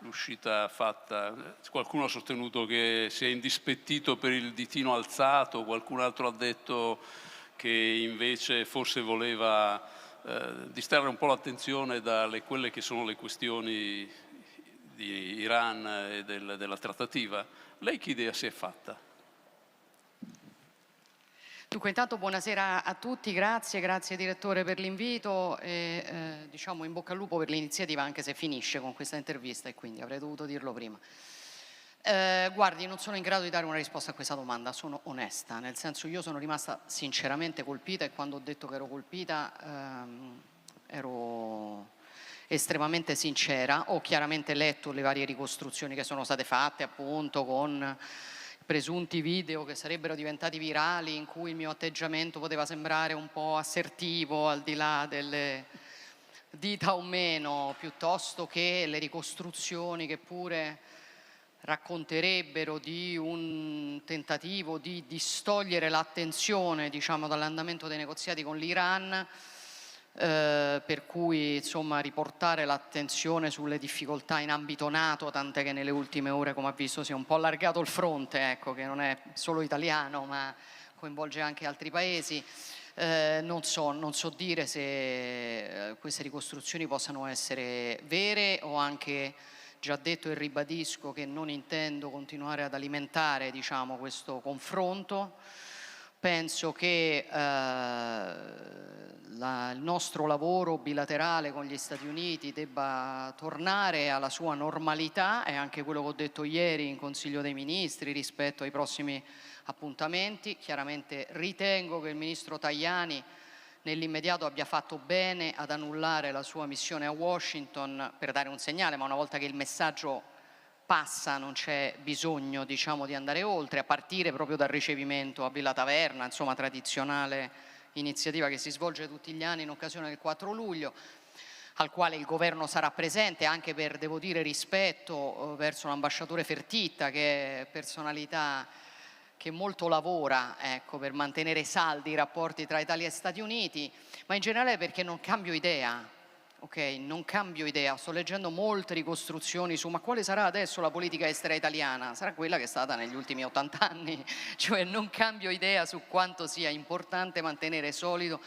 l'uscita fatta. Qualcuno ha sostenuto che si è indispettito per il ditino alzato, qualcun altro ha detto che invece forse voleva distrarre un po' l'attenzione da quelle che sono le questioni di Iran e della trattativa. Lei che idea si è fatta? Dunque, intanto buonasera a tutti, grazie direttore per l'invito e diciamo in bocca al lupo per l'iniziativa, anche se finisce con questa intervista e quindi avrei dovuto dirlo prima. Guardi, non sono in grado di dare una risposta a questa domanda, sono onesta, nel senso io sono rimasta sinceramente colpita e quando ho detto che ero colpita ero estremamente sincera. Ho chiaramente letto le varie ricostruzioni che sono state fatte appunto con presunti video che sarebbero diventati virali in cui il mio atteggiamento poteva sembrare un po' assertivo al di là delle dita o meno, piuttosto che le ricostruzioni che pure racconterebbero di un tentativo di distogliere l'attenzione, diciamo, dall'andamento dei negoziati con l'Iran, per cui insomma riportare l'attenzione sulle difficoltà in ambito NATO, tant'è che nelle ultime ore, come ha visto, si è un po' allargato il fronte, ecco, che non è solo italiano ma coinvolge anche altri paesi. Non so dire se queste ricostruzioni possano essere vere. Ho anche già detto e ribadisco che non intendo continuare ad alimentare, diciamo, questo confronto. Penso che il nostro lavoro bilaterale con gli Stati Uniti debba tornare alla sua normalità, è anche quello che ho detto ieri in Consiglio dei Ministri rispetto ai prossimi appuntamenti. Chiaramente ritengo che il ministro Tajani nell'immediato abbia fatto bene ad annullare la sua missione a Washington per dare un segnale, ma una volta che il messaggio passa non c'è bisogno, diciamo, di andare oltre, a partire proprio dal ricevimento a Villa Taverna, insomma tradizionale iniziativa che si svolge tutti gli anni in occasione del 4 luglio, al quale il governo sarà presente anche per, devo dire, rispetto verso l'ambasciatore Fertitta, che è personalità che molto lavora, ecco, per mantenere saldi i rapporti tra Italia e Stati Uniti, ma in generale perché non cambio idea. Ok, non cambio idea, sto leggendo molte ricostruzioni su ma quale sarà adesso la politica estera italiana? Sarà quella che è stata negli ultimi 80 anni, cioè non cambio idea su quanto sia importante mantenere solido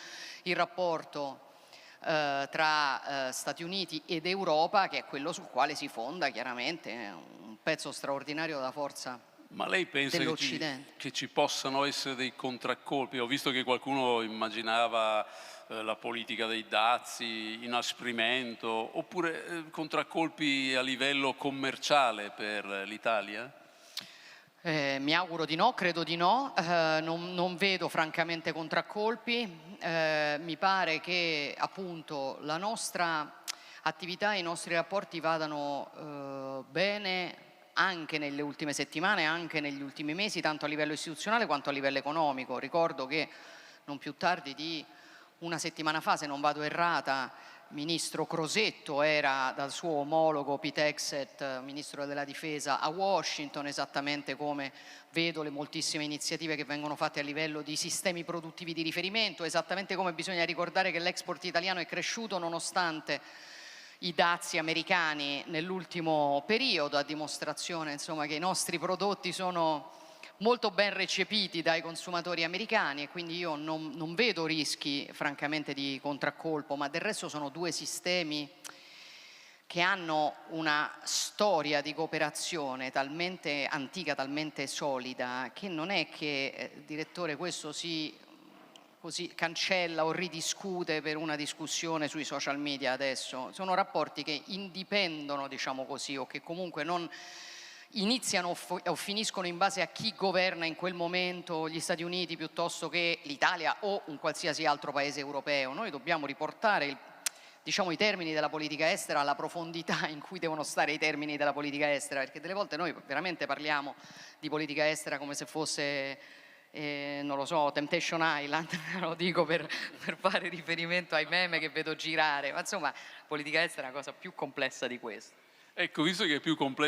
il rapporto tra Stati Uniti ed Europa, che è quello sul quale si fonda chiaramente un pezzo straordinario della forza Ma lei pensa dell'Occidente. che ci possano essere dei contraccolpi? Ho visto che qualcuno immaginava la politica dei dazi, inasprimento, oppure contraccolpi a livello commerciale per l'Italia? Mi auguro di no, credo di no, non vedo francamente contraccolpi, mi pare che appunto la nostra attività e i nostri rapporti vadano bene anche nelle ultime settimane, anche negli ultimi mesi, tanto a livello istituzionale quanto a livello economico. Ricordo che non più tardi di una settimana fa, se non vado errata, ministro Crosetto era dal suo omologo Pete Hegseth, ministro della difesa, a Washington, esattamente come vedo le moltissime iniziative che vengono fatte a livello di sistemi produttivi di riferimento, esattamente come bisogna ricordare che l'export italiano è cresciuto nonostante i dazi americani nell'ultimo periodo, a dimostrazione insomma che i nostri prodotti sono molto ben recepiti dai consumatori americani e quindi io non vedo rischi francamente di contraccolpo, ma del resto sono due sistemi che hanno una storia di cooperazione talmente antica, talmente solida, che non è che, direttore, questo si così cancella o ridiscute per una discussione sui social media adesso. Sono rapporti che indipendono, diciamo così, o che comunque non iniziano o finiscono in base a chi governa in quel momento gli Stati Uniti piuttosto che l'Italia o un qualsiasi altro paese europeo. Noi dobbiamo riportare diciamo, i termini della politica estera alla profondità in cui devono stare i termini della politica estera, perché delle volte noi veramente parliamo di politica estera come se fosse, non lo so, Temptation Island, lo dico per fare riferimento ai meme che vedo girare, ma insomma politica estera è una cosa più complessa di questo. Ecco, visto che è più complessa